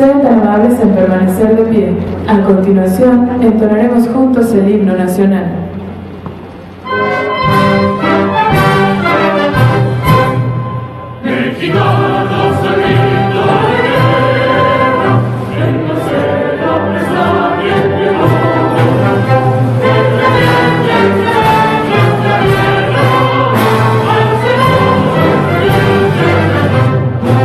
Sean tan amables en permanecer de pie. A continuación, entonaremos juntos el himno nacional. Mexicanos al grito de guerra, en la selva está bien llegado, que reviente el centro de la guerra, al Señor reviente el centro de la guerra,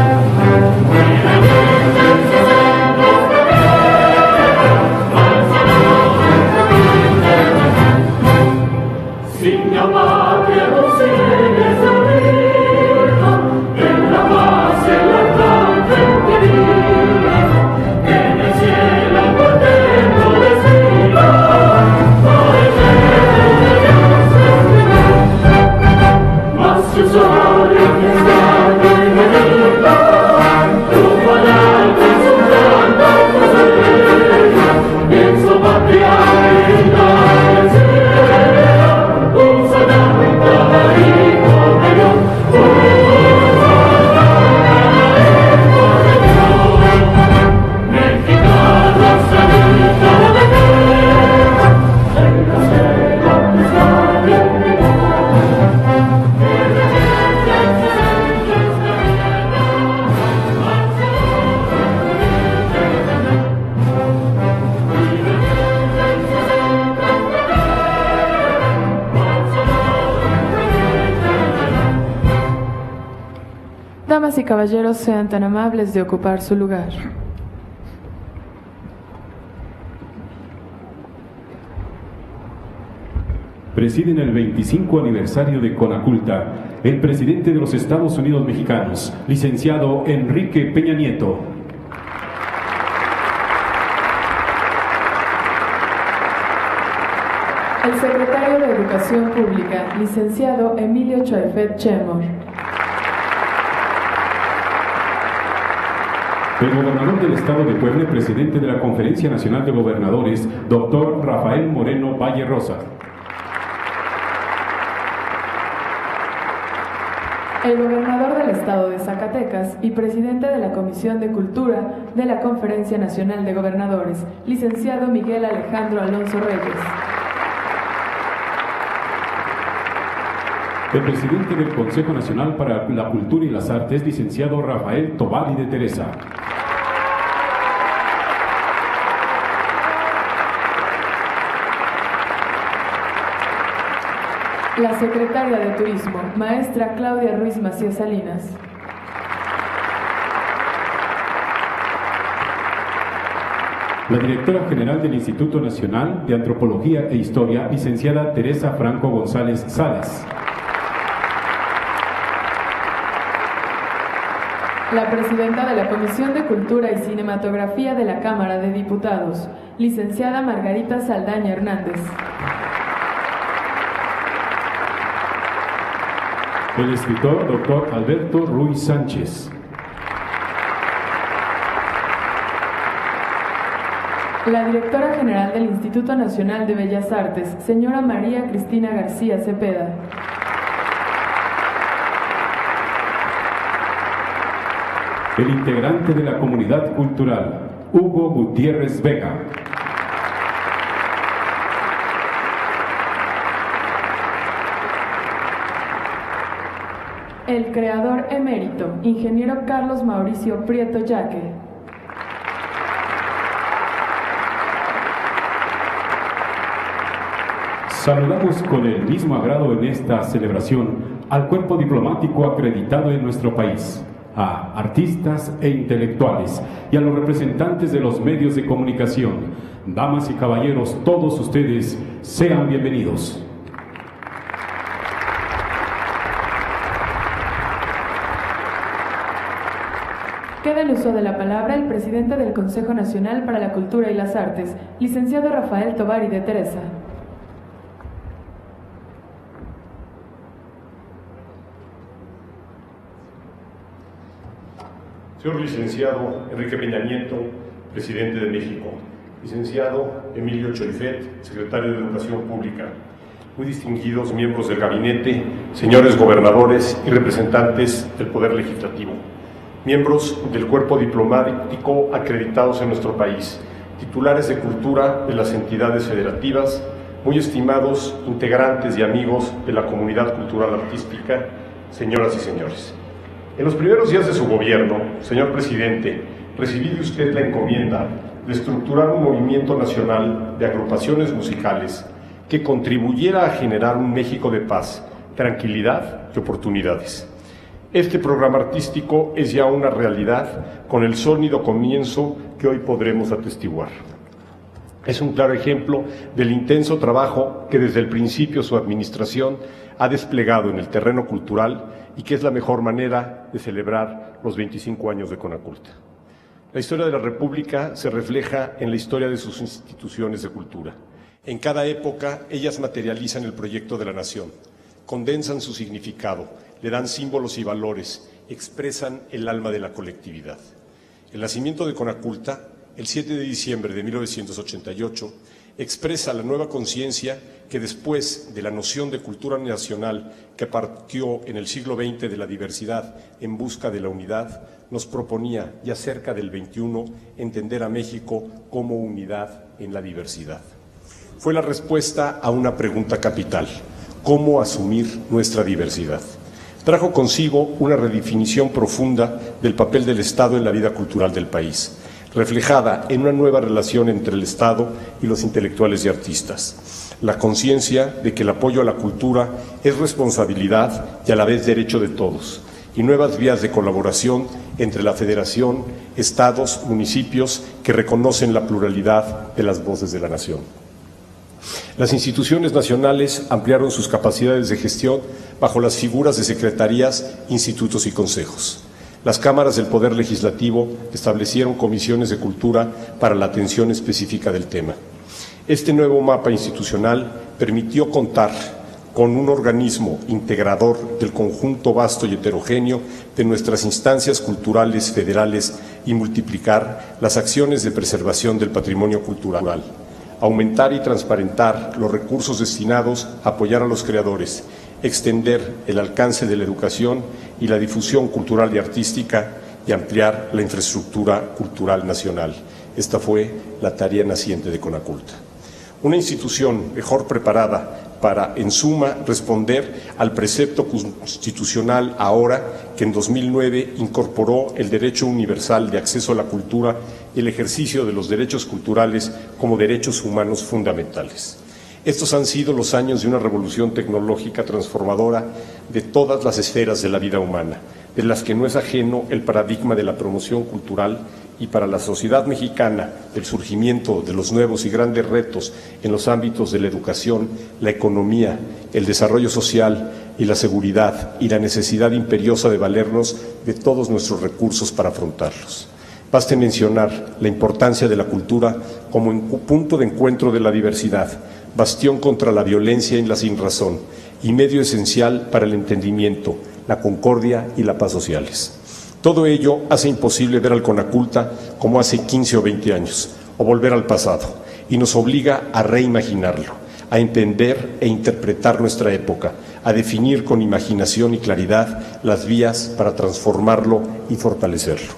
al Señor reviente el centro. Sin llamar que los cielos Damas y caballeros, sean tan amables de ocupar su lugar. Presiden el 25 aniversario de Conaculta el presidente de los Estados Unidos mexicanos, licenciado Enrique Peña Nieto. El secretario de Educación Pública, licenciado Emilio Choefet Chemor. El gobernador del Estado de Puebla y presidente de la Conferencia Nacional de Gobernadores, doctor Rafael Moreno Valle Rosa. El gobernador del Estado de Zacatecas y presidente de la Comisión de Cultura de la Conferencia Nacional de Gobernadores, licenciado Miguel Alejandro Alonso Reyes. El presidente del Consejo Nacional para la Cultura y las Artes, licenciado Rafael Tobali de Teresa. La secretaria de Turismo, maestra Claudia Ruiz Macías Salinas. La directora general del Instituto Nacional de Antropología e Historia, licenciada Teresa Franco González Salas. La presidenta de la Comisión de Cultura y Cinematografía de la Cámara de Diputados, licenciada Margarita Saldaña Hernández. El escritor doctor Alberto Ruiz Sánchez. La directora general del Instituto Nacional de Bellas Artes, señora María Cristina García Cepeda. El integrante de la comunidad cultural, Hugo Gutiérrez Vega. El creador emérito, ingeniero Carlos Mauricio Prieto Yaque. Saludamos con el mismo agrado en esta celebración al cuerpo diplomático acreditado en nuestro país, a artistas e intelectuales y a los representantes de los medios de comunicación. Damas y caballeros, todos ustedes, sean bienvenidos. Queda el uso de la palabra el presidente del Consejo Nacional para la Cultura y las Artes, licenciado Rafael Tobali de Teresa. Señor licenciado Enrique Peña Nieto, presidente de México. Licenciado Emilio Choefet, secretario de Educación Pública. Muy distinguidos miembros del gabinete, señores gobernadores y representantes del Poder Legislativo. miembros del cuerpo diplomático acreditados en nuestro país, titulares de cultura de las entidades federativas, muy estimados integrantes y amigos de la comunidad cultural artística, señoras y señores. En los primeros días de su gobierno, señor presidente, recibí de usted la encomienda de estructurar un movimiento nacional de agrupaciones musicales que contribuyera a generar un México de paz, tranquilidad y oportunidades. Este programa artístico es ya una realidad con el sólido comienzo que hoy podremos atestiguar. Es un claro ejemplo del intenso trabajo que desde el principio su administración ha desplegado en el terreno cultural y que es la mejor manera de celebrar los 25 años de Conaculta. La historia de la República se refleja en la historia de sus instituciones de cultura. En cada época, ellas materializan el proyecto de la nación, condensan su significado, le dan símbolos y valores, expresan el alma de la colectividad. El nacimiento de Conaculta, el 7 de diciembre de 1988, expresa la nueva conciencia que después de la noción de cultura nacional que partió en el siglo XX de la diversidad en busca de la unidad, nos proponía ya cerca del XXI entender a México como unidad en la diversidad. Fue la respuesta a una pregunta capital: ¿cómo asumir nuestra diversidad? Trajo consigo una redefinición profunda del papel del Estado en la vida cultural del país, reflejada en una nueva relación entre el Estado y los intelectuales y artistas. La conciencia de que el apoyo a la cultura es responsabilidad y a la vez derecho de todos, y nuevas vías de colaboración entre la Federación, estados, municipios que reconocen la pluralidad de las voces de la nación. Las instituciones nacionales ampliaron sus capacidades de gestión bajo las figuras de secretarías, institutos y consejos. Las cámaras del Poder Legislativo establecieron comisiones de cultura para la atención específica del tema. Este nuevo mapa institucional permitió contar con un organismo integrador del conjunto vasto y heterogéneo de nuestras instancias culturales federales y multiplicar las acciones de preservación del patrimonio cultural, aumentar y transparentar los recursos destinados a apoyar a los creadores, extender el alcance de la educación y la difusión cultural y artística y ampliar la infraestructura cultural nacional. Esta fue la tarea naciente de Conaculta. Una institución mejor preparada para, en suma, responder al precepto constitucional ahora que en 2009 incorporó el derecho universal de acceso a la cultura y el ejercicio de los derechos culturales como derechos humanos fundamentales. Estos han sido los años de una revolución tecnológica transformadora de todas las esferas de la vida humana, de las que no es ajeno el paradigma de la promoción cultural, y para la sociedad mexicana el surgimiento de los nuevos y grandes retos en los ámbitos de la educación, la economía, el desarrollo social y la seguridad y la necesidad imperiosa de valernos de todos nuestros recursos para afrontarlos. Baste mencionar la importancia de la cultura como punto de encuentro de la diversidad, bastión contra la violencia y la sinrazón y medio esencial para el entendimiento, la concordia y la paz sociales. Todo ello hace imposible ver al Conaculta como hace 15 o 20 años, o volver al pasado, y nos obliga a reimaginarlo, a entender e interpretar nuestra época, a definir con imaginación y claridad las vías para transformarlo y fortalecerlo.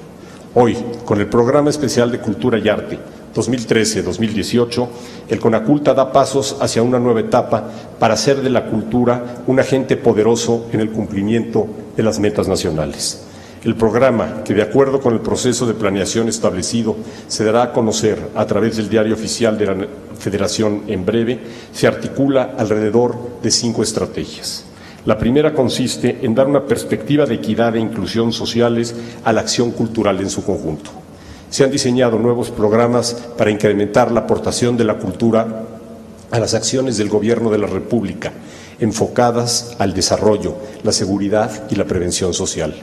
Hoy, con el Programa Especial de Cultura y Arte 2013-2018, el Conaculta da pasos hacia una nueva etapa para hacer de la cultura un agente poderoso en el cumplimiento de las metas nacionales. El programa, que de acuerdo con el proceso de planeación establecido se dará a conocer a través del Diario Oficial de la Federación en breve, se articula alrededor de 5 estrategias. La primera consiste en dar una perspectiva de equidad e inclusión sociales a la acción cultural en su conjunto. Se han diseñado nuevos programas para incrementar la aportación de la cultura a las acciones del Gobierno de la República, enfocadas al desarrollo, la seguridad y la prevención social.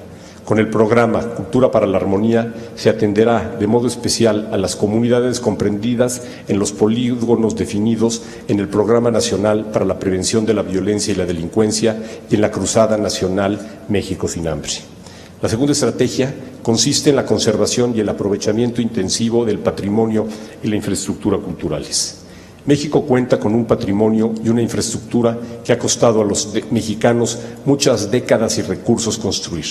Con el programa Cultura para la Armonía se atenderá de modo especial a las comunidades comprendidas en los polígonos definidos en el Programa Nacional para la Prevención de la Violencia y la Delincuencia y en la Cruzada Nacional México sin Hambre. La segunda estrategia consiste en la conservación y el aprovechamiento intensivo del patrimonio y la infraestructura culturales. México cuenta con un patrimonio y una infraestructura que ha costado a los mexicanos muchas décadas y recursos construir.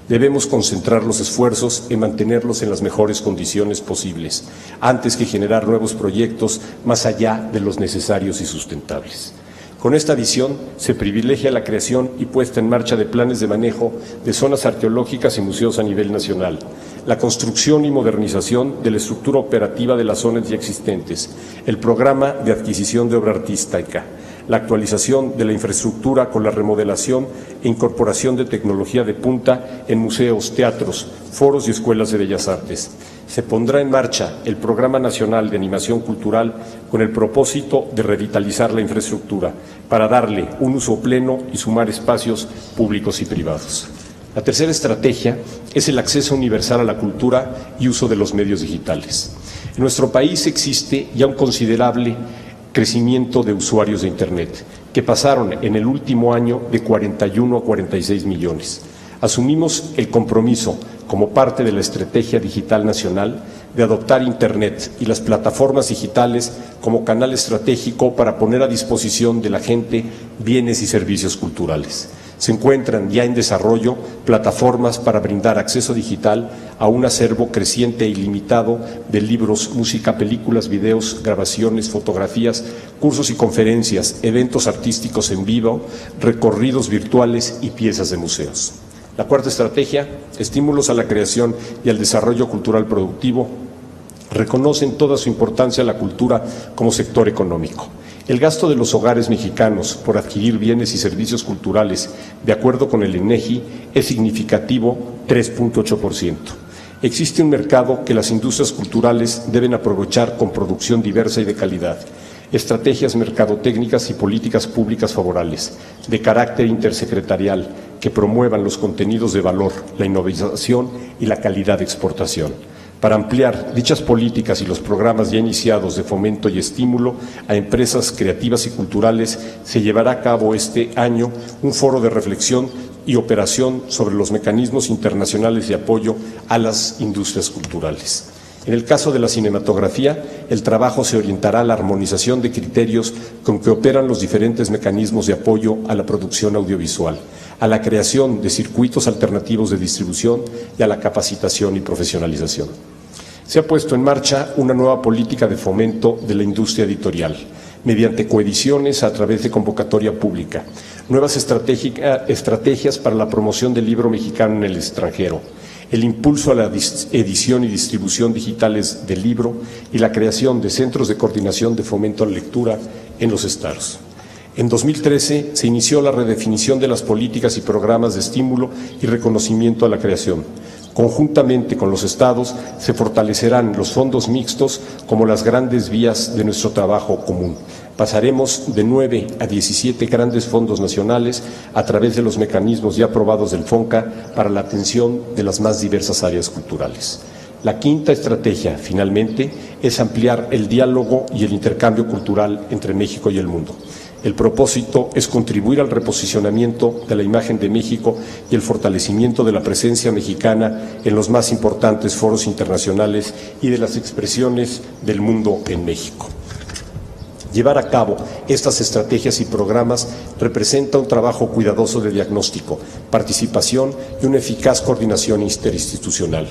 Debemos concentrar los esfuerzos en mantenerlos en las mejores condiciones posibles, antes que generar nuevos proyectos más allá de los necesarios y sustentables. Con esta visión se privilegia la creación y puesta en marcha de planes de manejo de zonas arqueológicas y museos a nivel nacional, la construcción y modernización de la estructura operativa de las zonas ya existentes, el programa de adquisición de obra artística, la actualización de la infraestructura con la remodelación e incorporación de tecnología de punta en museos, teatros, foros y escuelas de bellas artes. Se pondrá en marcha el Programa Nacional de Animación Cultural con el propósito de revitalizar la infraestructura para darle un uso pleno y sumar espacios públicos y privados. La tercera estrategia es el acceso universal a la cultura y uso de los medios digitales. En nuestro país existe ya un considerable crecimiento de usuarios de Internet, que pasaron en el último año de 41 a 46 millones. Asumimos el compromiso, como parte de la Estrategia Digital Nacional, de adoptar Internet y las plataformas digitales como canal estratégico para poner a disposición de la gente bienes y servicios culturales. Se encuentran ya en desarrollo plataformas para brindar acceso digital a un acervo creciente e ilimitado de libros, música, películas, videos, grabaciones, fotografías, cursos y conferencias, eventos artísticos en vivo, recorridos virtuales y piezas de museos. La cuarta estrategia, estímulos a la creación y al desarrollo cultural productivo, reconocen toda su importancia a la cultura como sector económico. El gasto de los hogares mexicanos por adquirir bienes y servicios culturales, de acuerdo con el INEGI, es significativo, 3.8%. Existe un mercado que las industrias culturales deben aprovechar con producción diversa y de calidad, estrategias mercadotécnicas y políticas públicas favorables, de carácter intersecretarial, que promuevan los contenidos de valor, la innovación y la calidad de exportación. Para ampliar dichas políticas y los programas ya iniciados de fomento y estímulo a empresas creativas y culturales, se llevará a cabo este año un foro de reflexión y operación sobre los mecanismos internacionales de apoyo a las industrias culturales. En el caso de la cinematografía, el trabajo se orientará a la armonización de criterios con que operan los diferentes mecanismos de apoyo a la producción audiovisual, a la creación de circuitos alternativos de distribución y a la capacitación y profesionalización. Se ha puesto en marcha una nueva política de fomento de la industria editorial, mediante coediciones a través de convocatoria pública, nuevas estrategias para la promoción del libro mexicano en el extranjero, el impulso a la edición y distribución digitales del libro y la creación de centros de coordinación de fomento a la lectura en los estados. En 2013 se inició la redefinición de las políticas y programas de estímulo y reconocimiento a la creación. Conjuntamente con los estados se fortalecerán los fondos mixtos como las grandes vías de nuestro trabajo común. Pasaremos de 9 a 17 grandes fondos nacionales a través de los mecanismos ya aprobados del FONCA para la atención de las más diversas áreas culturales. La quinta estrategia, finalmente, es ampliar el diálogo y el intercambio cultural entre México y el mundo. El propósito es contribuir al reposicionamiento de la imagen de México y el fortalecimiento de la presencia mexicana en los más importantes foros internacionales y de las expresiones del mundo en México. Llevar a cabo estas estrategias y programas representa un trabajo cuidadoso de diagnóstico, participación y una eficaz coordinación interinstitucional.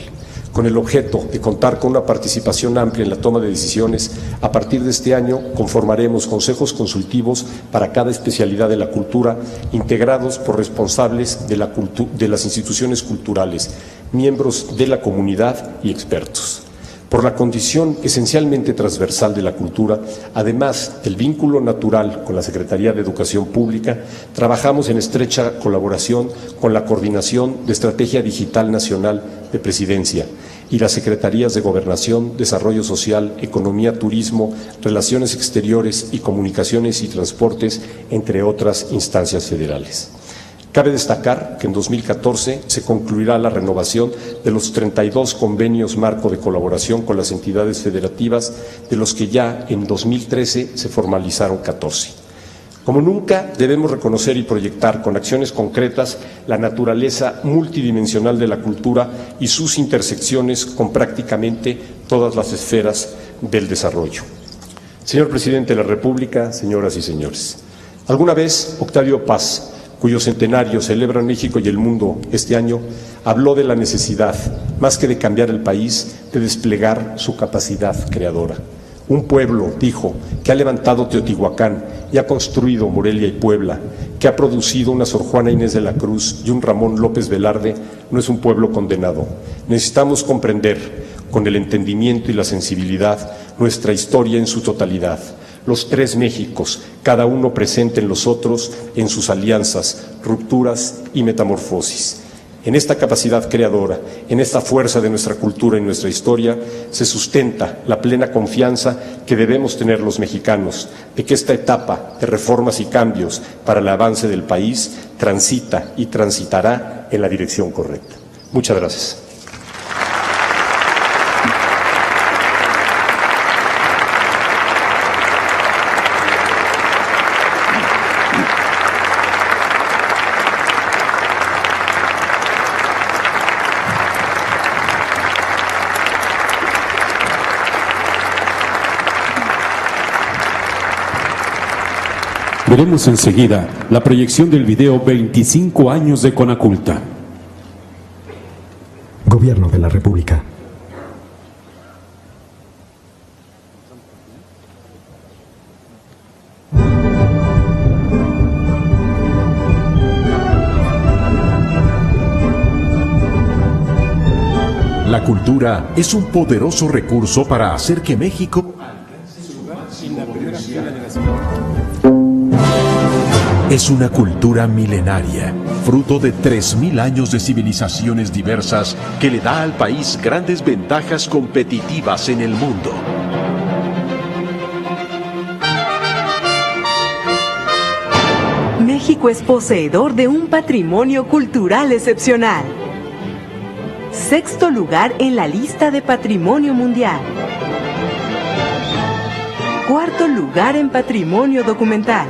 Con el objeto de contar con una participación amplia en la toma de decisiones, a partir de este año conformaremos consejos consultivos para cada especialidad de la cultura, integrados por responsables de las instituciones culturales, miembros de la comunidad y expertos. Por la condición esencialmente transversal de la cultura, además del vínculo natural con la Secretaría de Educación Pública, trabajamos en estrecha colaboración con la Coordinación de Estrategia Digital Nacional de Presidencia y las Secretarías de Gobernación, Desarrollo Social, Economía, Turismo, Relaciones Exteriores y Comunicaciones y Transportes, entre otras instancias federales. Cabe destacar que en 2014 se concluirá la renovación de los 32 convenios marco de colaboración con las entidades federativas, de los que ya en 2013 se formalizaron 14. Como nunca, debemos reconocer y proyectar con acciones concretas la naturaleza multidimensional de la cultura y sus intersecciones con prácticamente todas las esferas del desarrollo. Señor Presidente de la República, señoras y señores, alguna vez Octavio Paz, cuyo centenario celebran México y el mundo este año, habló de la necesidad, más que de cambiar el país, de desplegar su capacidad creadora. Un pueblo, dijo, que ha levantado Teotihuacán y ha construido Morelia y Puebla, que ha producido una Sor Juana Inés de la Cruz y un Ramón López Velarde, no es un pueblo condenado. Necesitamos comprender, con el entendimiento y la sensibilidad, nuestra historia en su totalidad. Los tres Méxicos, cada uno presente en los otros, en sus alianzas, rupturas y metamorfosis. En esta capacidad creadora, en esta fuerza de nuestra cultura y nuestra historia, se sustenta la plena confianza que debemos tener los mexicanos de que esta etapa de reformas y cambios para el avance del país transita y transitará en la dirección correcta. Muchas gracias. Veremos enseguida la proyección del video 25 años de Conaculta. Gobierno de la República. La cultura es un poderoso recurso para hacer que México es una cultura milenaria, fruto de 3000 años de civilizaciones diversas que le da al país grandes ventajas competitivas en el mundo. México es poseedor de un patrimonio cultural excepcional. 6º lugar en la lista de Patrimonio Mundial. 4º lugar en Patrimonio Documental.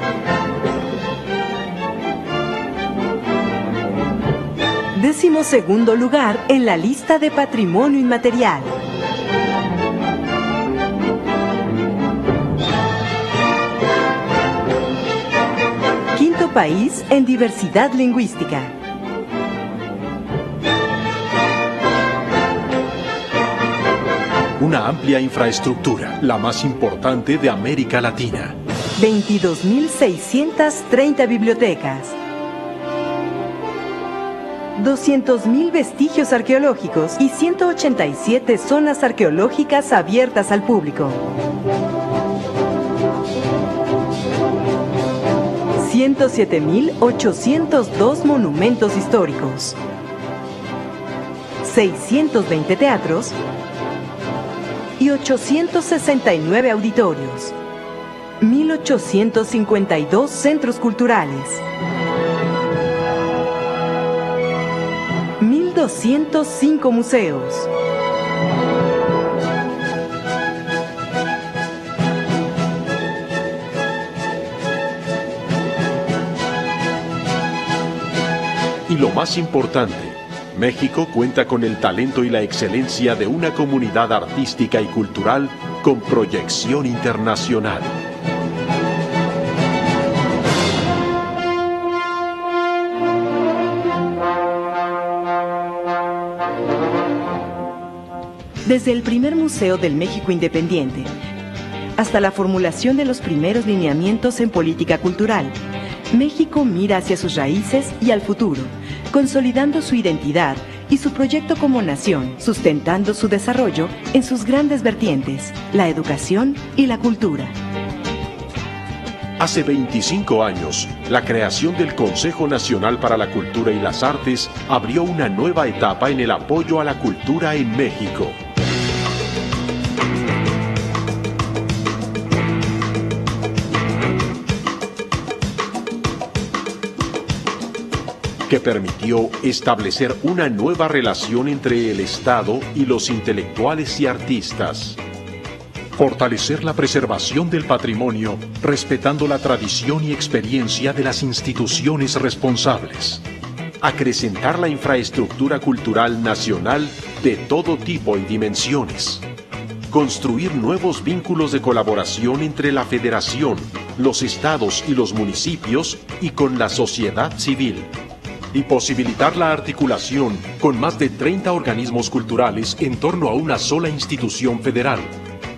12º lugar en la lista de Patrimonio Inmaterial. Quinto país en diversidad lingüística. Una amplia infraestructura, la más importante de América Latina. 22.630 bibliotecas. 200.000 vestigios arqueológicos y 187 zonas arqueológicas abiertas al público. 107.802 monumentos históricos. 620 teatros y 869 auditorios. 1.852 centros culturales. 1.205 museos. Y lo más importante, México cuenta con el talento y la excelencia de una comunidad artística y cultural con proyección internacional. Desde el primer Museo del México Independiente hasta la formulación de los primeros lineamientos en política cultural, México mira hacia sus raíces y al futuro, consolidando su identidad y su proyecto como nación, sustentando su desarrollo en sus grandes vertientes, la educación y la cultura. Hace 25 años, la creación del Consejo Nacional para la Cultura y las Artes abrió una nueva etapa en el apoyo a la cultura en México. Que permitió establecer una nueva relación entre el Estado y los intelectuales y artistas. Fortalecer la preservación del patrimonio, respetando la tradición y experiencia de las instituciones responsables. Acrecentar la infraestructura cultural nacional de todo tipo y dimensiones. Construir nuevos vínculos de colaboración entre la Federación, los estados y los municipios y con la sociedad civil, y posibilitar la articulación con más de 30 organismos culturales en torno a una sola institución federal,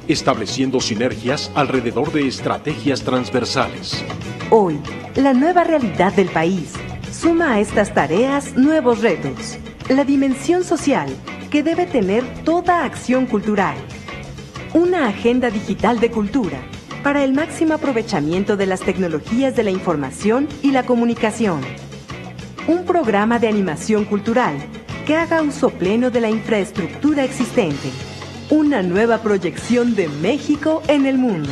estableciendo sinergias alrededor de estrategias transversales. Hoy, la nueva realidad del país suma a estas tareas nuevos retos. La dimensión social que debe tener toda acción cultural. Una agenda digital de cultura para el máximo aprovechamiento de las tecnologías de la información y la comunicación. Un programa de animación cultural que haga uso pleno de la infraestructura existente. Una nueva proyección de México en el mundo.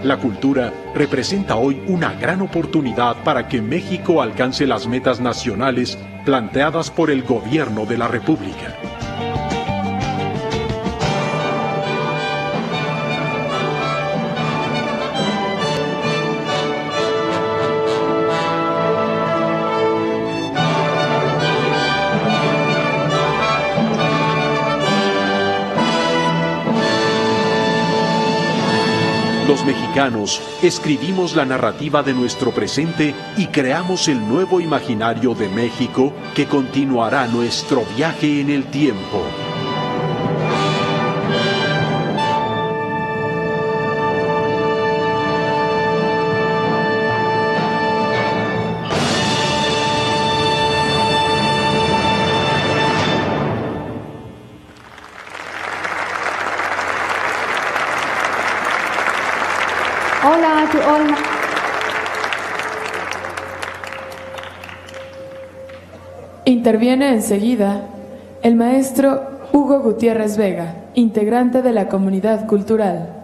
La cultura representa hoy una gran oportunidad para que México alcance las metas nacionales planteadas por el Gobierno de la República. Los mexicanos escribimos la narrativa de nuestro presente y creamos el nuevo imaginario de México que continuará nuestro viaje en el tiempo. Hola to all. Interviene enseguida el maestro Hugo Gutiérrez Vega, integrante de la comunidad cultural.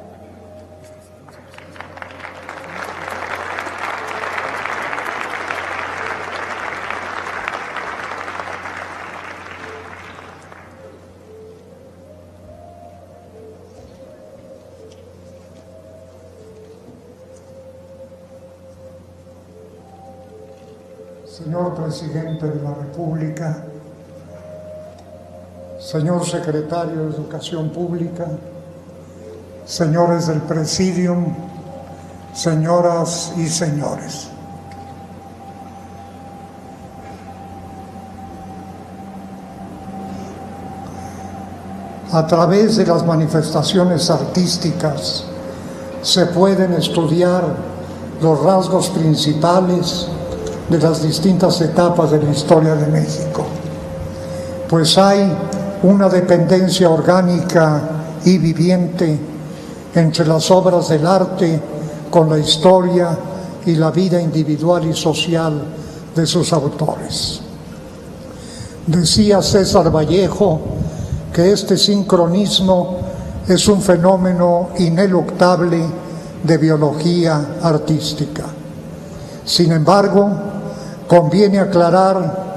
Señor Presidente de la República, señor Secretario de Educación Pública, señores del Presidium, señoras y señores. A través de las manifestaciones artísticas se pueden estudiar los rasgos principales de las distintas etapas de la historia de México, pues hay una dependencia orgánica y viviente entre las obras del arte con la historia y la vida individual y social de sus autores. Decía César Vallejo que este sincronismo es un fenómeno ineluctable de biología artística. Sin embargo, conviene aclarar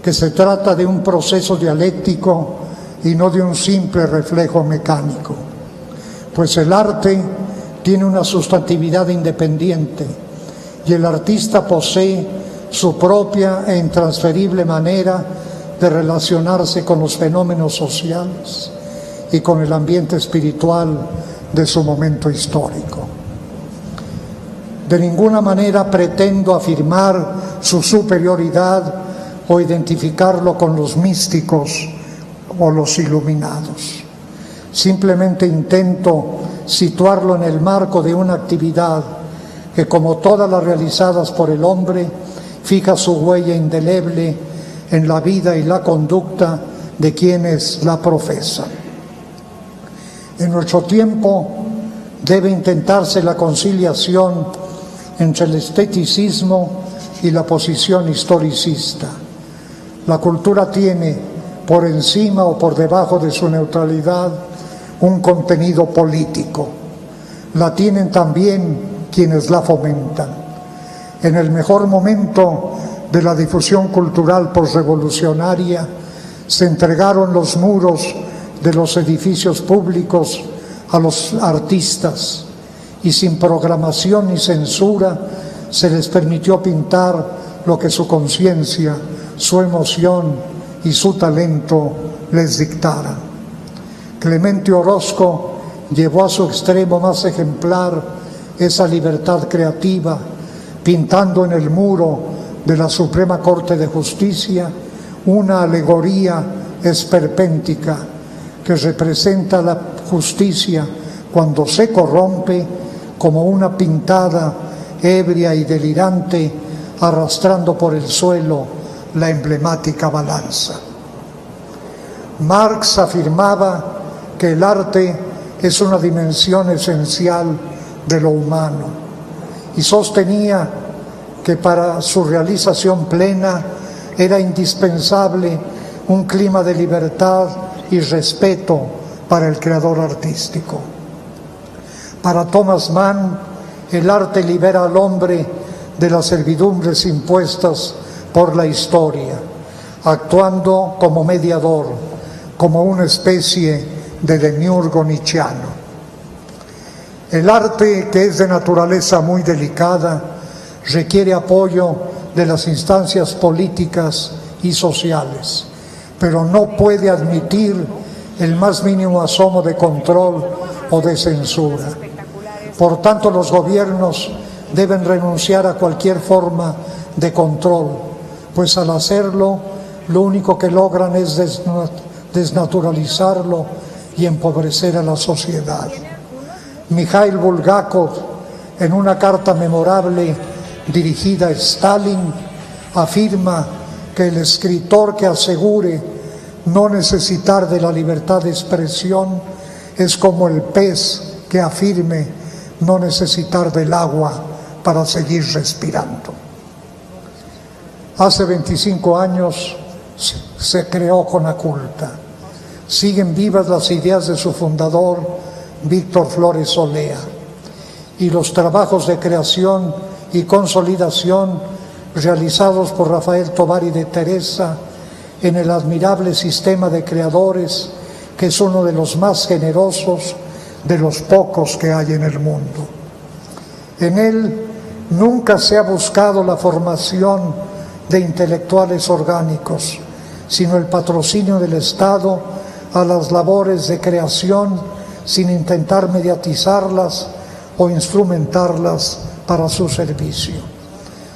que se trata de un proceso dialéctico y no de un simple reflejo mecánico, pues el arte tiene una sustantividad independiente y el artista posee su propia e intransferible manera de relacionarse con los fenómenos sociales y con el ambiente espiritual de su momento histórico. De ninguna manera pretendo afirmar su superioridad o identificarlo con los místicos o los iluminados. Simplemente intento situarlo en el marco de una actividad que, como todas las realizadas por el hombre, fija su huella indeleble en la vida y la conducta de quienes la profesan. En nuestro tiempo debe intentarse la conciliación entre el esteticismo y la posición historicista. La cultura tiene, por encima o por debajo de su neutralidad, un contenido político. La tienen también quienes la fomentan. En el mejor momento de la difusión cultural posrevolucionaria, se entregaron los muros de los edificios públicos a los artistas, y sin programación ni censura se les permitió pintar lo que su conciencia, su emoción y su talento les dictaran. Clemente Orozco llevó a su extremo más ejemplar esa libertad creativa, pintando en el muro de la Suprema Corte de Justicia una alegoría esperpéntica que representa la justicia cuando se corrompe como una pintada ebria y delirante arrastrando por el suelo la emblemática balanza. Marx afirmaba que el arte es una dimensión esencial de lo humano y sostenía que para su realización plena era indispensable un clima de libertad y respeto para el creador artístico. Para Thomas Mann, el arte libera al hombre de las servidumbres impuestas por la historia, actuando como mediador, como una especie de demiurgo nietzscheano. El arte, que es de naturaleza muy delicada, requiere apoyo de las instancias políticas y sociales, pero no puede admitir el más mínimo asomo de control o de censura. Por tanto, los gobiernos deben renunciar a cualquier forma de control, pues al hacerlo, lo único que logran es desnaturalizarlo y empobrecer a la sociedad. Mikhail Bulgakov, en una carta memorable dirigida a Stalin, afirma que el escritor que asegure no necesitar de la libertad de expresión es como el pez que afirme no necesitar del agua para seguir respirando. Hace 25 años se creó Conaculta. Siguen vivas las ideas de su fundador, Víctor Flores Olea, y los trabajos de creación y consolidación realizados por Rafael Tovar y de Teresa en el admirable sistema de creadores que es uno de los más generosos de los pocos que hay en el mundo. En él nunca se ha buscado la formación de intelectuales orgánicos, sino el patrocinio del Estado a las labores de creación sin intentar mediatizarlas o instrumentarlas para su servicio.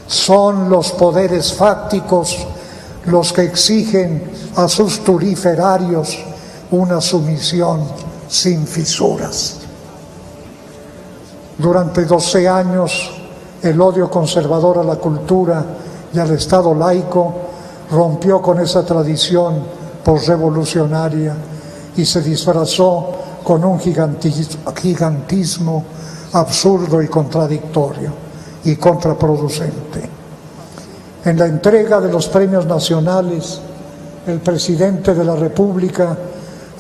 Son los poderes fácticos los que exigen a sus turiferarios una sumisión sin fisuras. Durante 12 años, el odio conservador a la cultura y al Estado laico rompió con esa tradición posrevolucionaria y se disfrazó con un gigantismo absurdo y contradictorio y contraproducente. En la entrega de los premios nacionales, el presidente de la República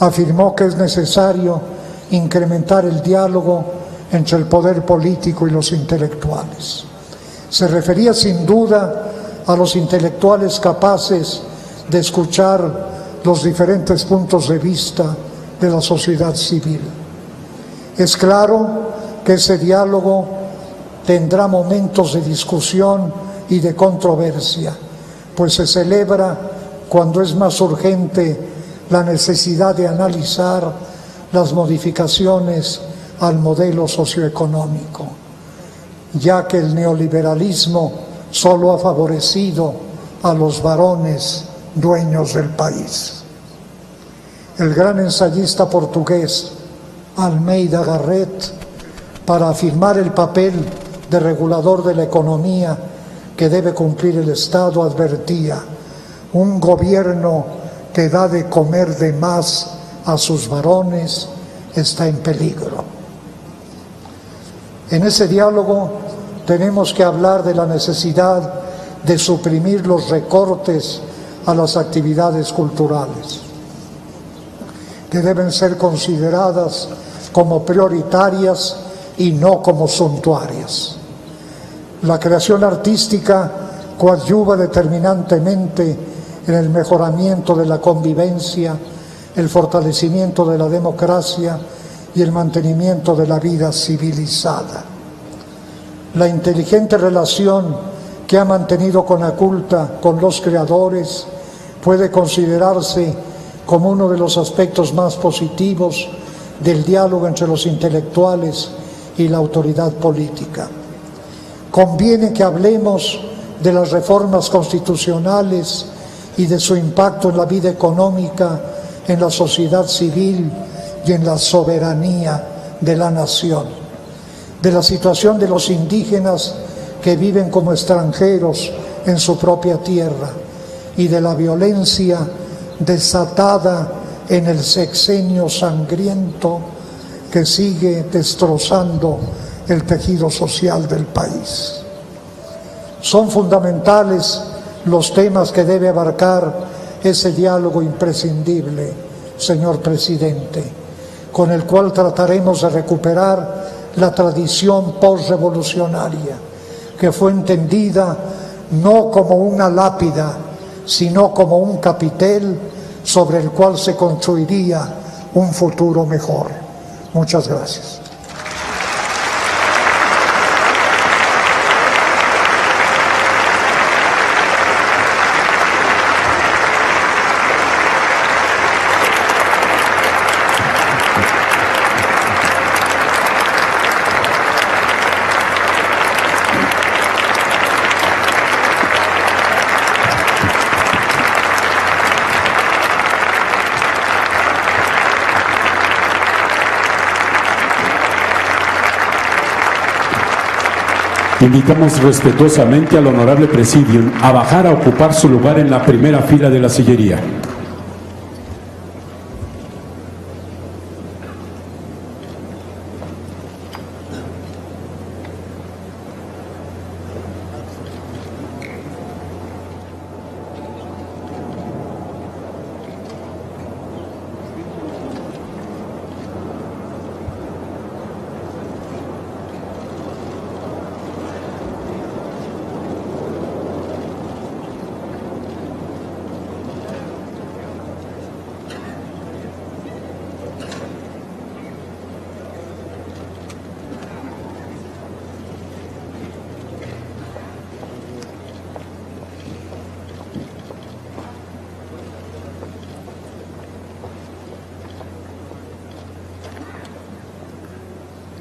afirmó que es necesario incrementar el diálogo entre el poder político y los intelectuales. Se refería sin duda a los intelectuales capaces de escuchar los diferentes puntos de vista de la sociedad civil. Es claro que ese diálogo tendrá momentos de discusión y de controversia, pues se celebra cuando es más urgente la necesidad de analizar las modificaciones al modelo socioeconómico, ya que el neoliberalismo solo ha favorecido a los varones dueños del país. El gran ensayista portugués Almeida Garrett, para afirmar el papel de regulador de la economía que debe cumplir el Estado, advertía: un gobierno que da de comer de más a sus varones está en peligro. En ese diálogo tenemos que hablar de la necesidad de suprimir los recortes a las actividades culturales, que deben ser consideradas como prioritarias y no como suntuarias. La creación artística coadyuva determinantemente en el mejoramiento de la convivencia, el fortalecimiento de la democracia y el mantenimiento de la vida civilizada. La inteligente relación que ha mantenido Conaculta con los creadores puede considerarse como uno de los aspectos más positivos del diálogo entre los intelectuales y la autoridad política. Conviene que hablemos de las reformas constitucionales y de su impacto en la vida económica, en la sociedad civil y en la soberanía de la nación, de la situación de los indígenas que viven como extranjeros en su propia tierra y de la violencia desatada en el sexenio sangriento que sigue destrozando el tejido social del país. Son fundamentales los temas que debe abarcar ese diálogo imprescindible, señor presidente, con el cual trataremos de recuperar la tradición postrevolucionaria, que fue entendida no como una lápida, sino como un capitel sobre el cual se construiría un futuro mejor. Muchas gracias. Invitamos respetuosamente al honorable Presidium a bajar a ocupar su lugar en la primera fila de la sillería.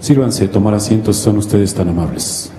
Sírvanse tomar asientos, son ustedes tan amables.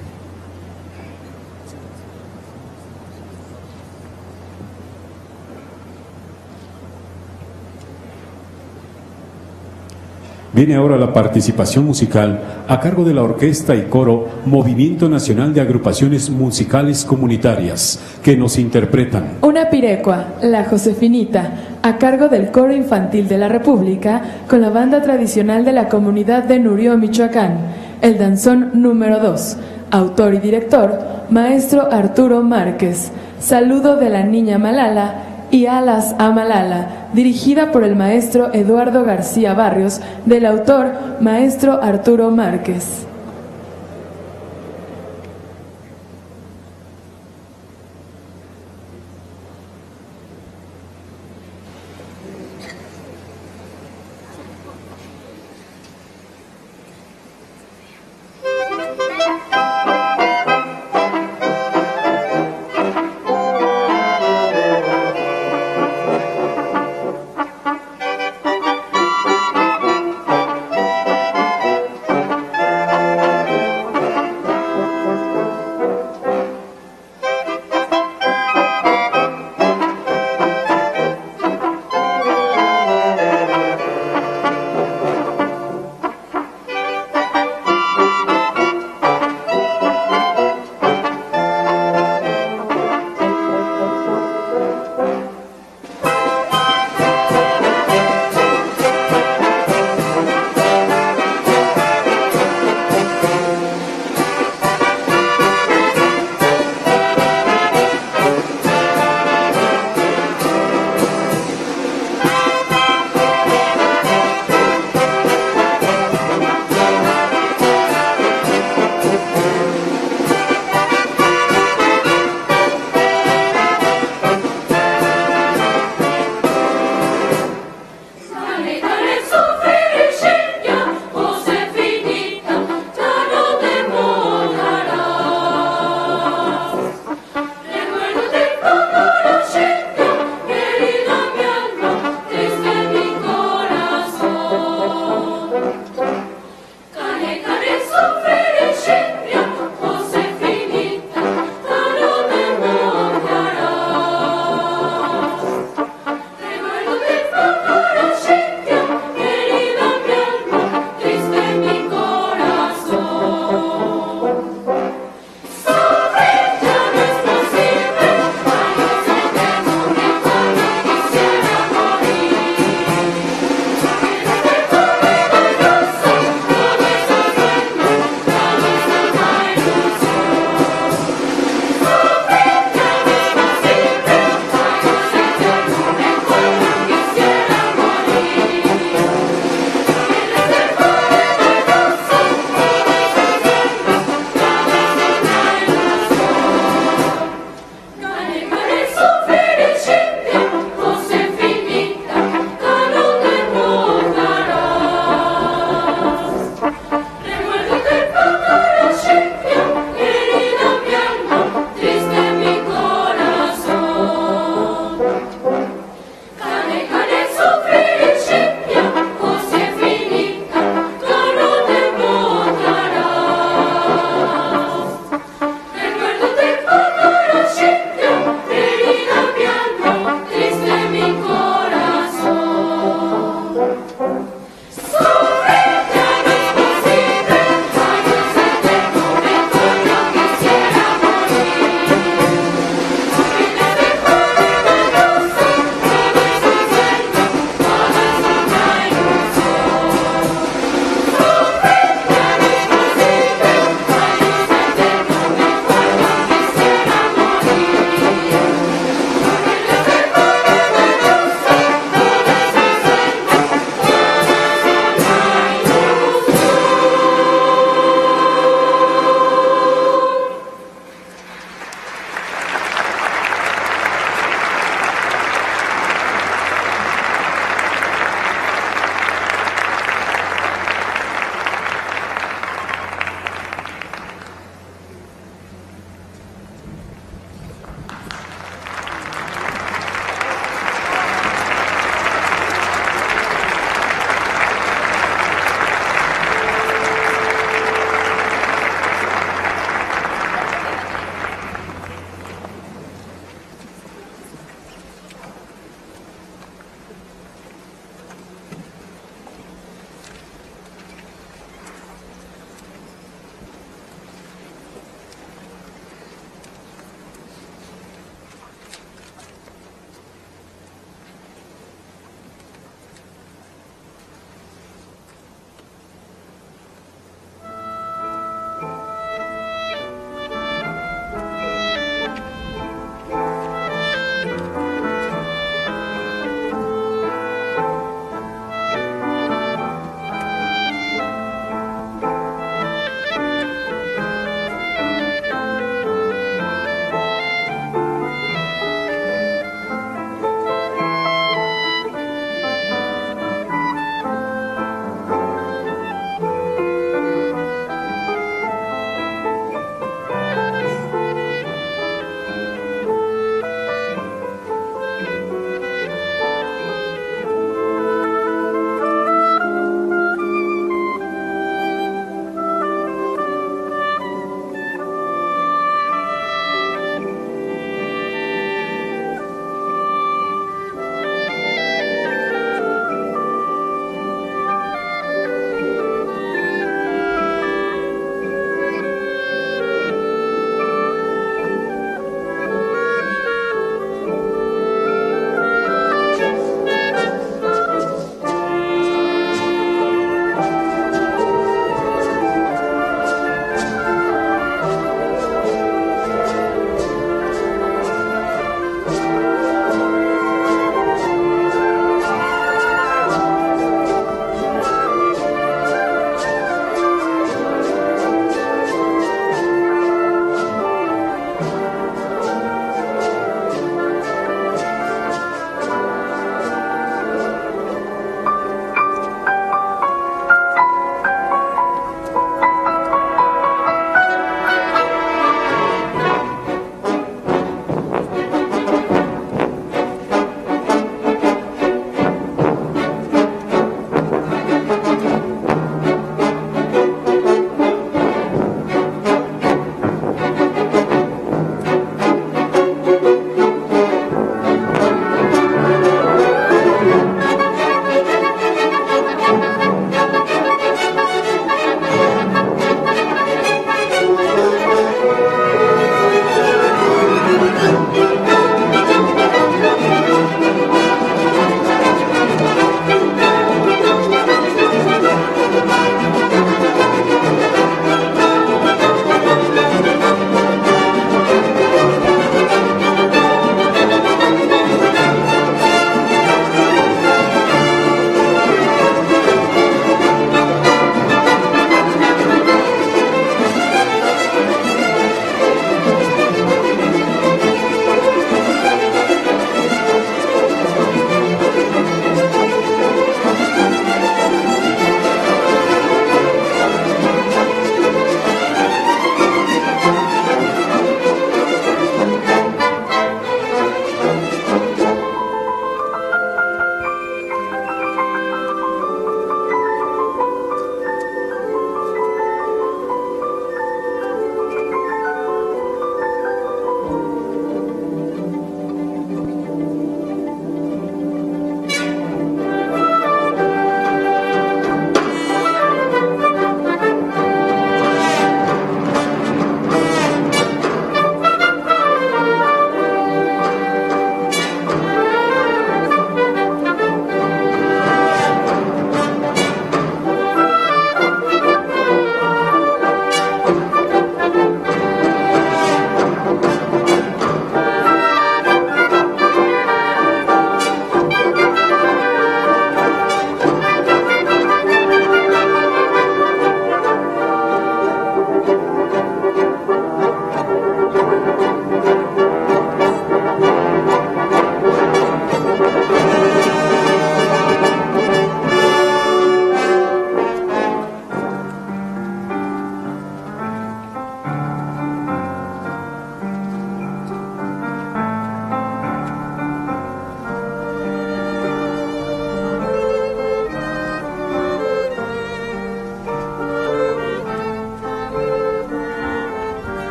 Viene ahora la participación musical a cargo de la orquesta y coro Movimiento Nacional de Agrupaciones Musicales Comunitarias, que nos interpretan una pirecua, La Josefinita, a cargo del Coro Infantil de la República, con la banda tradicional de la comunidad de Nurio, Michoacán, el danzón número 2, autor y director, maestro Arturo Márquez, Saludo de la Niña Malala y Alas a Malala, dirigida por el maestro Eduardo García Barrios, del autor maestro Arturo Márquez.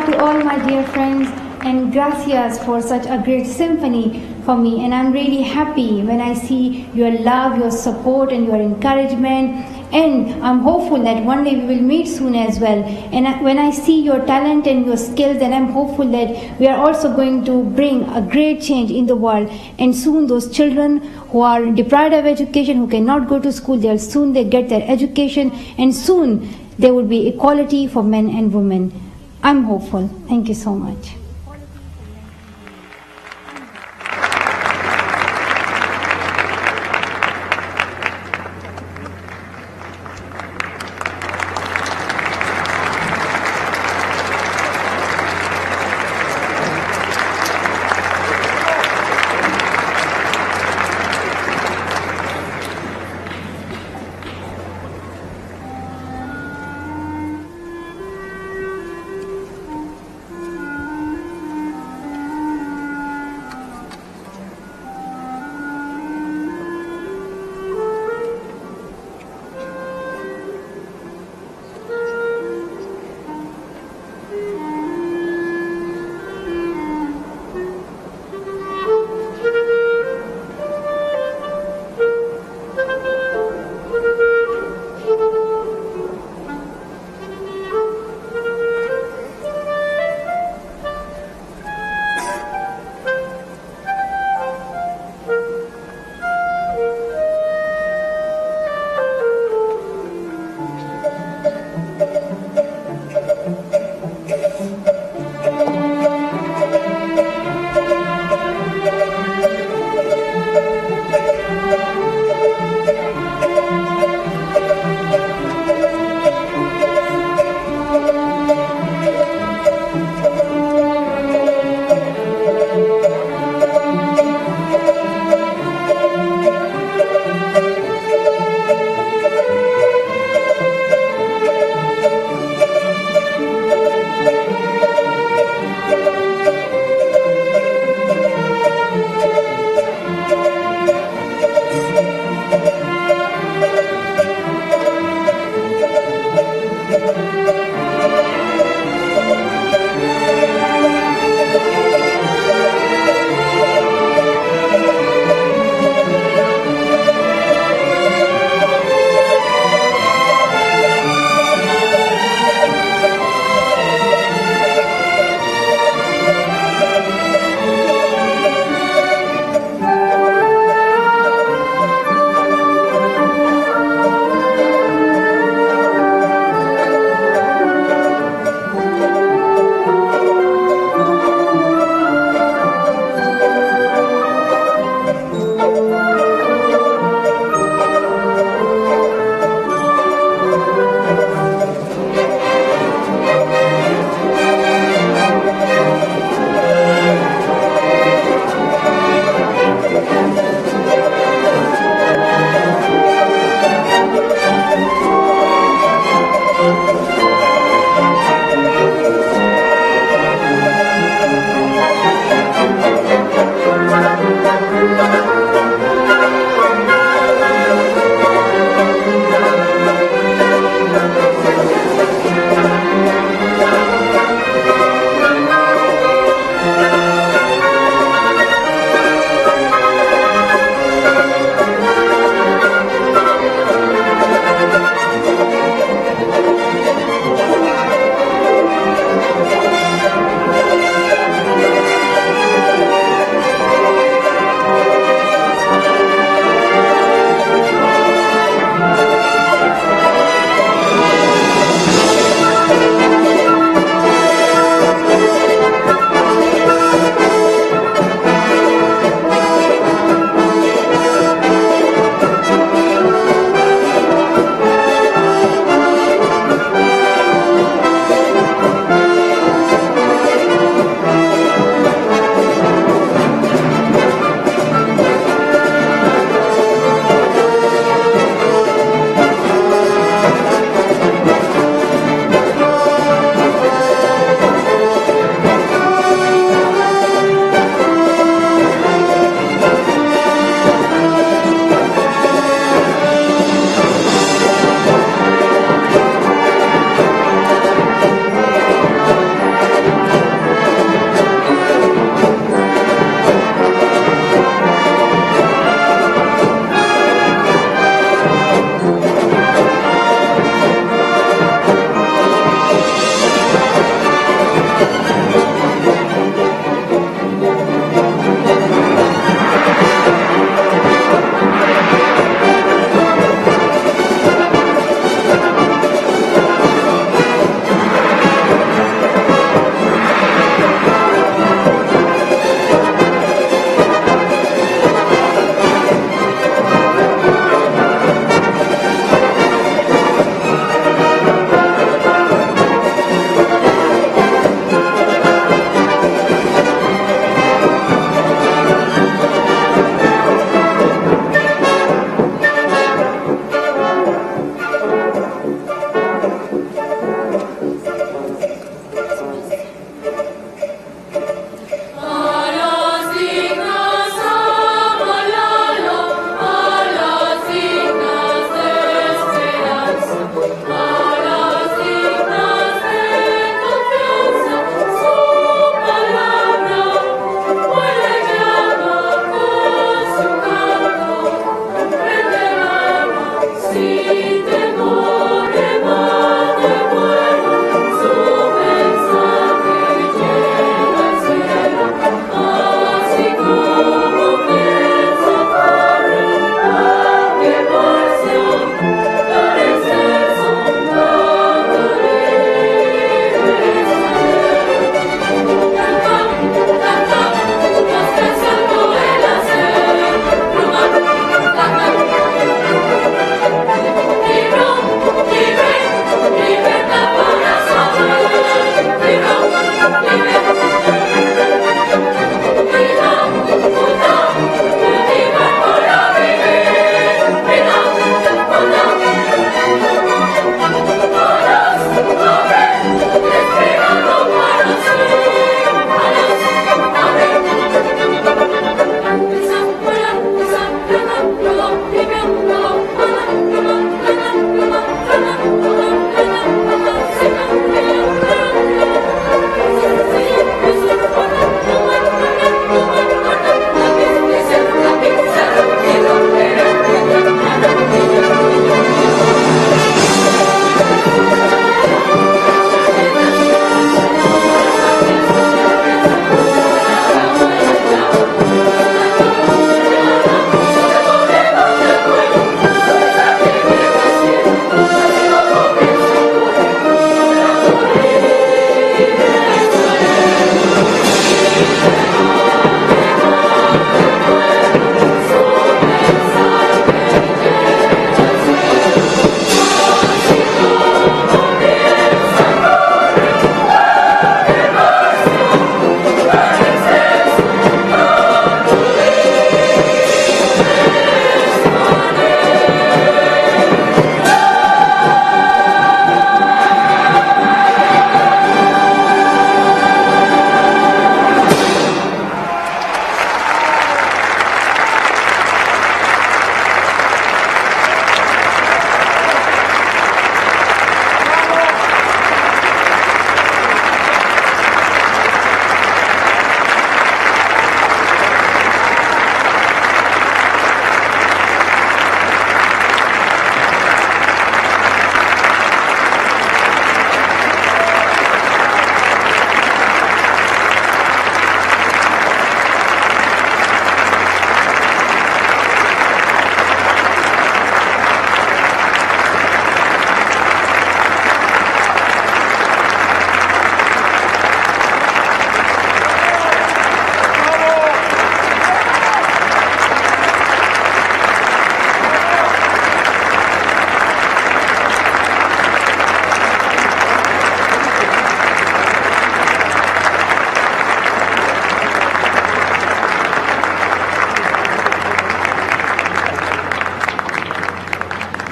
to all my dear friends, and gracias for such a great symphony for me. And I'm really happy when I see your love, your support and your encouragement. And I'm hopeful that one day we will meet soon as well. And when I see your talent and your skills, then I'm hopeful that we are also going to bring a great change in the world. And soon those children who are deprived of education, who cannot go to school, they get their education, and soon there will be equality for men and women. I'm hopeful. Thank you so much.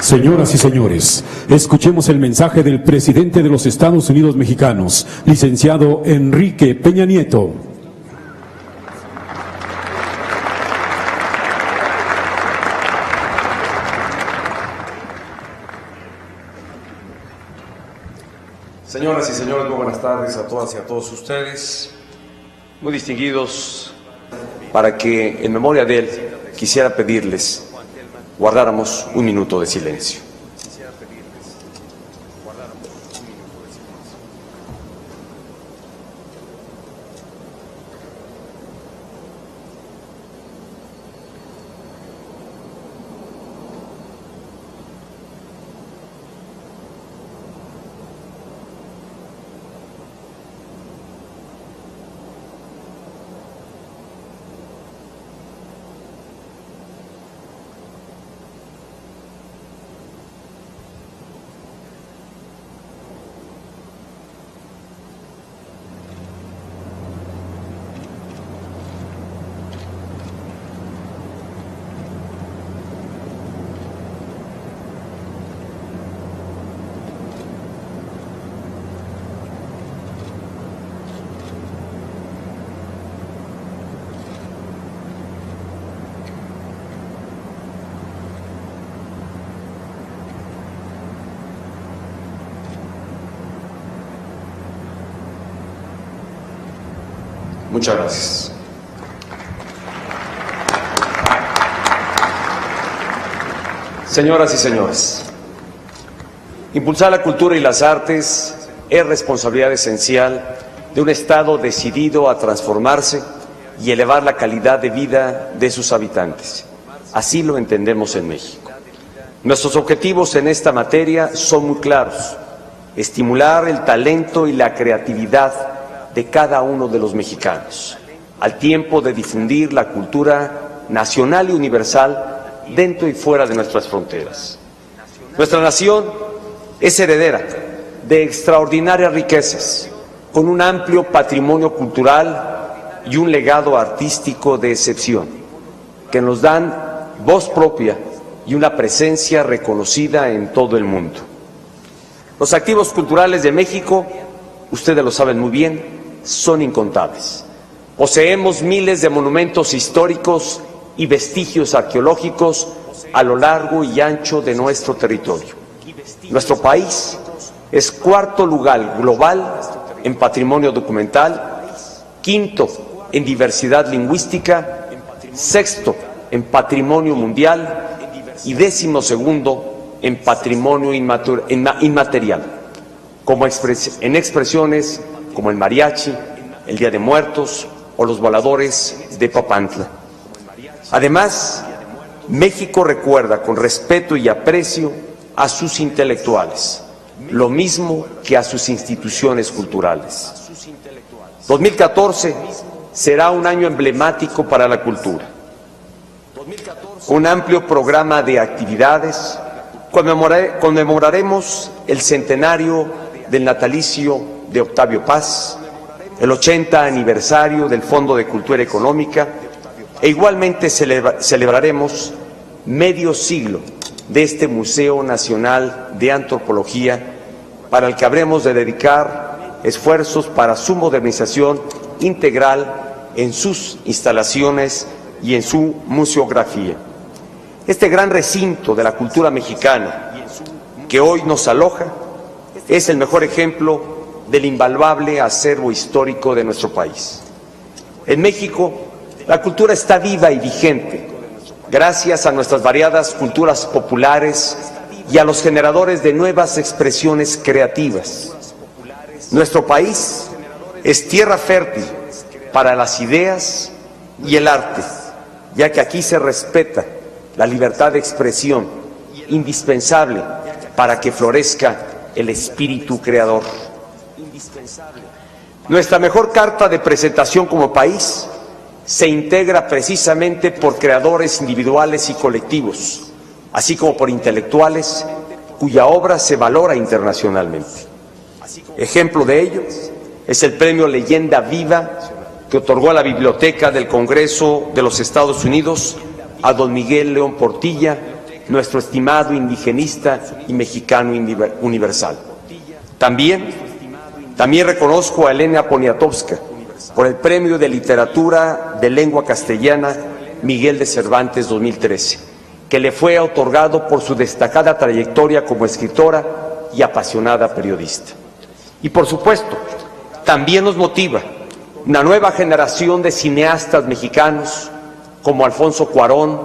Señoras y señores, escuchemos el mensaje del presidente de los Estados Unidos mexicanos, licenciado Enrique Peña Nieto. Señoras y señores, muy buenas tardes a todas y a todos ustedes, muy distinguidos. Para que en memoria de él quisiera pedirles guardáramos un minuto de silencio. Muchas gracias. Señoras y señores, impulsar la cultura y las artes es responsabilidad esencial de un Estado decidido a transformarse y elevar la calidad de vida de sus habitantes. Así lo entendemos en México. Nuestros objetivos en esta materia son muy claros: estimular el talento y la creatividad de cada uno de los mexicanos, al tiempo de difundir la cultura nacional y universal dentro y fuera de nuestras fronteras. Nuestra nación es heredera de extraordinarias riquezas, con un amplio patrimonio cultural y un legado artístico de excepción, que nos dan voz propia y una presencia reconocida en todo el mundo. Los activos culturales de México, ustedes lo saben muy bien, son incontables. Poseemos miles de monumentos históricos y vestigios arqueológicos a lo largo y ancho de nuestro territorio. Nuestro país es cuarto lugar global en patrimonio documental, quinto en diversidad lingüística, sexto en patrimonio mundial y 12º en patrimonio inmaterial, como en expresiones como el mariachi, el Día de Muertos o los voladores de Papantla. Además, México recuerda con respeto y aprecio a sus intelectuales, lo mismo que a sus instituciones culturales. 2014 será un año emblemático para la cultura. Un amplio programa de actividades. Conmemoraremos el centenario del natalicio de Octavio Paz, el 80 aniversario del Fondo de Cultura Económica, e igualmente celebraremos medio siglo de este Museo Nacional de Antropología, para el que habremos de dedicar esfuerzos para su modernización integral en sus instalaciones y en su museografía. Este gran recinto de la cultura mexicana que hoy nos aloja es el mejor ejemplo del invaluable acervo histórico de nuestro país. En México, la cultura está viva y vigente gracias a nuestras variadas culturas populares y a los generadores de nuevas expresiones creativas. Nuestro país es tierra fértil para las ideas y el arte, ya que aquí se respeta la libertad de expresión, indispensable para que florezca el espíritu creador. Nuestra mejor carta de presentación como país se integra precisamente por creadores individuales y colectivos, así como por intelectuales cuya obra se valora internacionalmente. Ejemplo de ello es el premio Leyenda Viva que otorgó a la Biblioteca del Congreso de los Estados Unidos a don Miguel León Portilla, nuestro estimado indigenista y mexicano universal. También reconozco a Elena Poniatowska por el Premio de Literatura de Lengua Castellana Miguel de Cervantes 2013, que le fue otorgado por su destacada trayectoria como escritora y apasionada periodista. Y por supuesto, también nos motiva una nueva generación de cineastas mexicanos como Alfonso Cuarón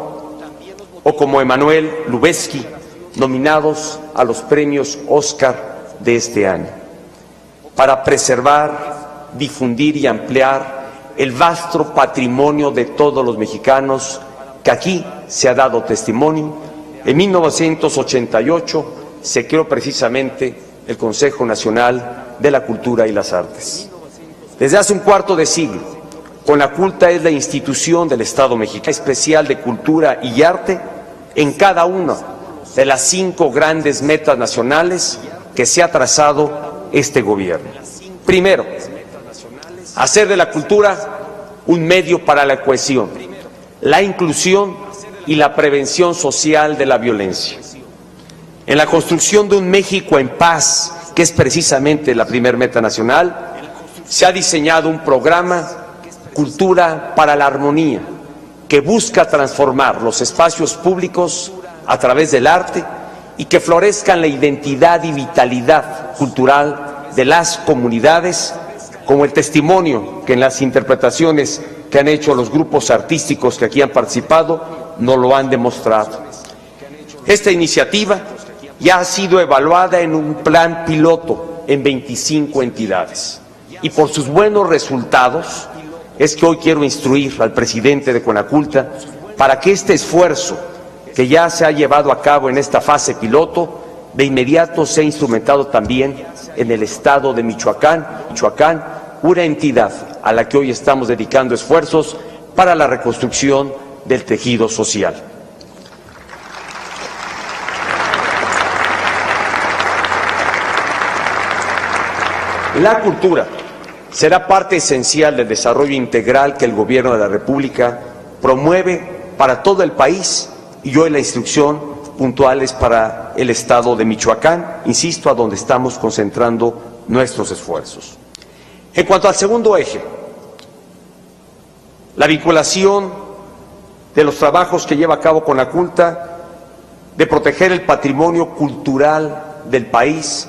o como Emanuel Lubezki, nominados a los premios Oscar de este año, para preservar, difundir y ampliar el vasto patrimonio de todos los mexicanos que aquí se ha dado testimonio. En 1988 se creó precisamente el Consejo Nacional de la Cultura y las Artes. Desde hace un cuarto de siglo, Conaculta es la institución del Estado mexicano especial de cultura y arte en cada una de las 5 grandes metas nacionales que se ha trazado este gobierno. Primero, hacer de la cultura un medio para la cohesión, la inclusión y la prevención social de la violencia. En la construcción de un México en paz, que es precisamente la primera meta nacional, se ha diseñado un programa Cultura para la Armonía, que busca transformar los espacios públicos a través del arte y que florezcan la identidad y vitalidad cultural de las comunidades, como el testimonio que en las interpretaciones que han hecho los grupos artísticos que aquí han participado nos lo han demostrado. Esta iniciativa ya ha sido evaluada en un plan piloto en 25 entidades y por sus buenos resultados es que hoy quiero instruir al presidente de Conaculta para que este esfuerzo que ya se ha llevado a cabo en esta fase piloto de inmediato sea instrumentado también en el estado de Michoacán, una entidad a la que hoy estamos dedicando esfuerzos para la reconstrucción del tejido social. La cultura será parte esencial del desarrollo integral que el Gobierno de la República promueve para todo el país y hoy la instrucción puntual es para el estado de Michoacán, insisto, a donde estamos concentrando nuestros esfuerzos. En cuanto al segundo eje, la vinculación de los trabajos que lleva a cabo Conaculta de proteger el patrimonio cultural del país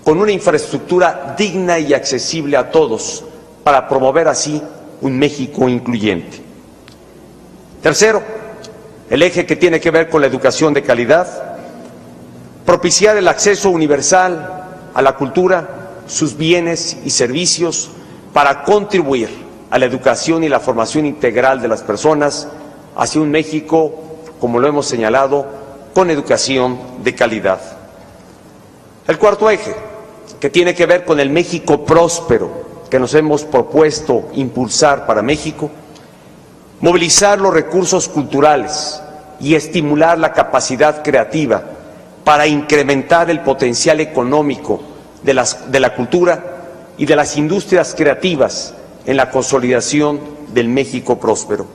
con una infraestructura digna y accesible a todos para promover así un México incluyente. Tercero, el eje que tiene que ver con la educación de calidad, propiciar el acceso universal a la cultura, sus bienes y servicios para contribuir a la educación y la formación integral de las personas hacia un México, como lo hemos señalado, con educación de calidad. El cuarto eje, que tiene que ver con el México próspero que nos hemos propuesto impulsar para México, movilizar los recursos culturales y estimular la capacidad creativa para incrementar el potencial económico de la cultura y de las industrias creativas en la consolidación del México próspero.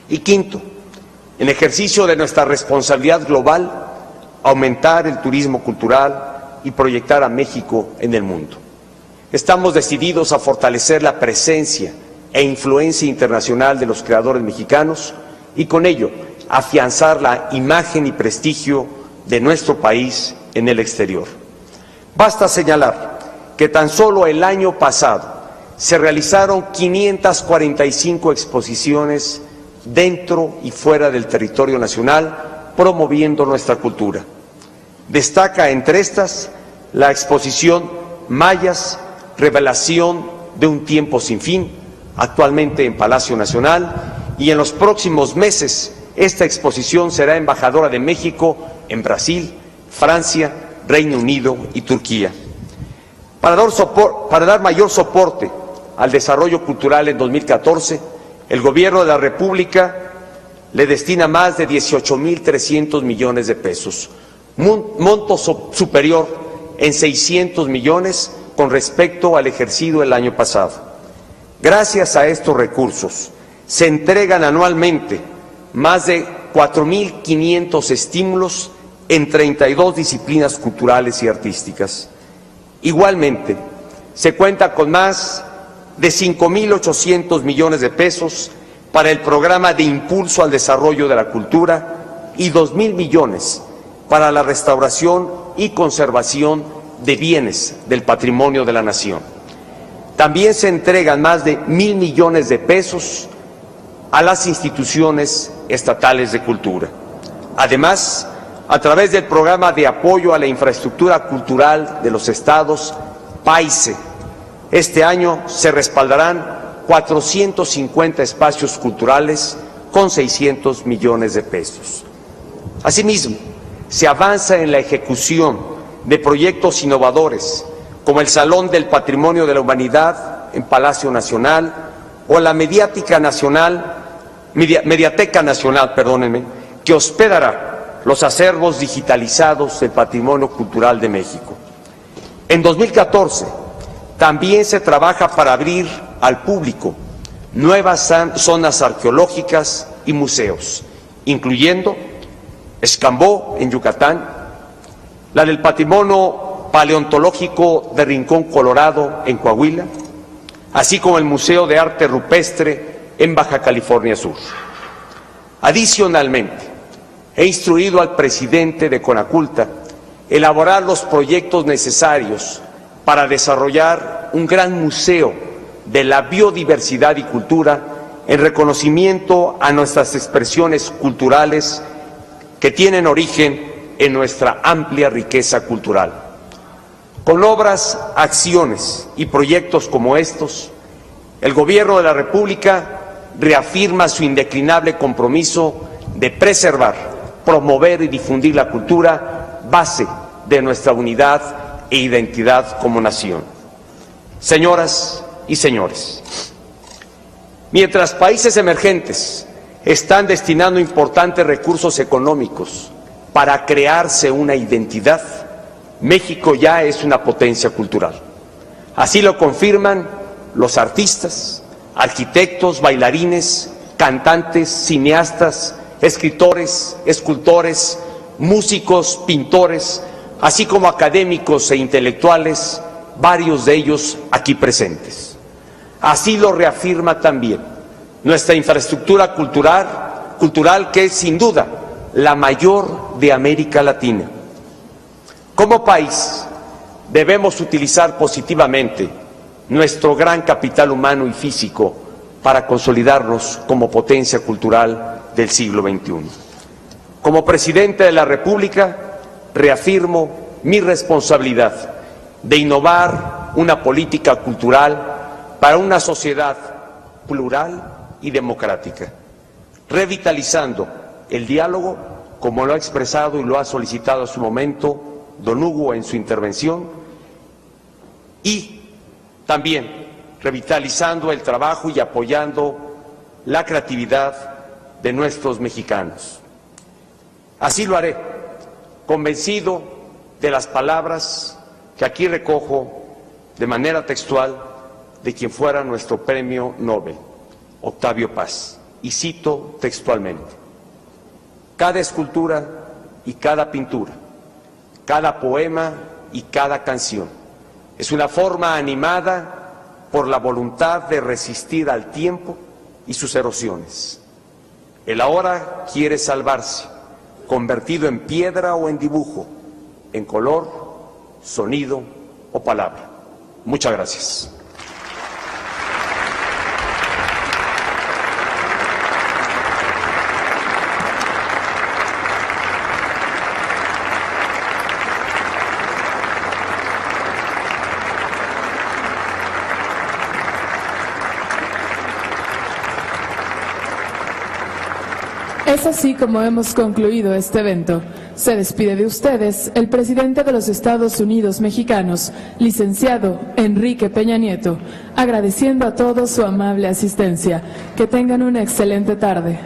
Y quinto, en ejercicio de nuestra responsabilidad global, aumentar el turismo cultural y proyectar a México en el mundo. Estamos decididos a fortalecer la presencia e influencia internacional de los creadores mexicanos y con ello afianzar la imagen y prestigio de nuestro país en el exterior. Basta señalar que tan solo el año pasado se realizaron 545 exposiciones dentro y fuera del territorio nacional promoviendo nuestra cultura. Destaca entre estas la exposición Mayas, revelación de un tiempo sin fin, actualmente en Palacio Nacional, y en los próximos meses esta exposición será embajadora de México en Brasil, Francia, Reino Unido y Turquía. Para dar mayor soporte al desarrollo cultural en 2014, el Gobierno de la República le destina más de 18.300 millones de pesos, monto superior en 600 millones con respecto al ejercido el año pasado. Gracias a estos recursos se entregan anualmente más de 4.500 estímulos en 32 disciplinas culturales y artísticas. Igualmente, se cuenta con más de 5.800 millones de pesos para el programa de impulso al desarrollo de la cultura y 2.000 millones para la restauración y conservación de bienes del patrimonio de la nación. También se entregan más de 1.000 millones de pesos a las instituciones estatales de cultura. Además, a través del programa de apoyo a la infraestructura cultural de los estados, PAICE, este año se respaldarán 450 espacios culturales con 600 millones de pesos. Asimismo, se avanza en la ejecución de proyectos innovadores como el Salón del Patrimonio de la Humanidad en Palacio Nacional o la Mediateca Nacional, que hospedará los acervos digitalizados del patrimonio cultural de México. En 2014 también se trabaja para abrir al público nuevas zonas arqueológicas y museos, incluyendo Escambó en Yucatán, la del patrimonio paleontológico de Rincón Colorado en Coahuila, así como el Museo de Arte Rupestre en Baja California Sur. Adicionalmente, he instruido al presidente de Conaculta elaborar los proyectos necesarios para desarrollar un gran museo de la biodiversidad y cultura en reconocimiento a nuestras expresiones culturales que tienen origen en nuestra amplia riqueza cultural. Con obras, acciones y proyectos como estos, el Gobierno de la República reafirma su indeclinable compromiso de preservar, promover y difundir la cultura, base de nuestra unidad e identidad como nación. Señoras y señores, mientras países emergentes están destinando importantes recursos económicos para crearse una identidad, México ya es una potencia cultural. Así lo confirman los artistas, arquitectos, bailarines, cantantes, cineastas, escritores, escultores, músicos, pintores, así como académicos e intelectuales, varios de ellos aquí presentes. Así lo reafirma también nuestra infraestructura cultural que es sin duda la mayor de América Latina. Como país debemos utilizar positivamente nuestro gran capital humano y físico para consolidarnos como potencia cultural del siglo XXI. Como presidente de la República, reafirmo mi responsabilidad de innovar una política cultural para una sociedad plural y democrática, revitalizando el diálogo, como lo ha expresado y lo ha solicitado a su momento don Hugo en su intervención, y también revitalizando el trabajo y apoyando la creatividad de nuestros mexicanos. Así lo haré, convencido de las palabras que aquí recojo de manera textual de quien fuera nuestro premio Nobel, Octavio Paz, y cito textualmente: cada escultura y cada pintura, cada poema y cada canción es una forma animada por la voluntad de resistir al tiempo y sus erosiones. El ahora quiere salvarse, convertido en piedra o en dibujo, en color, sonido o palabra. Muchas gracias. Es así como hemos concluido este evento. Se despide de ustedes el presidente de los Estados Unidos mexicanos, licenciado Enrique Peña Nieto, agradeciendo a todos su amable asistencia. Que tengan una excelente tarde.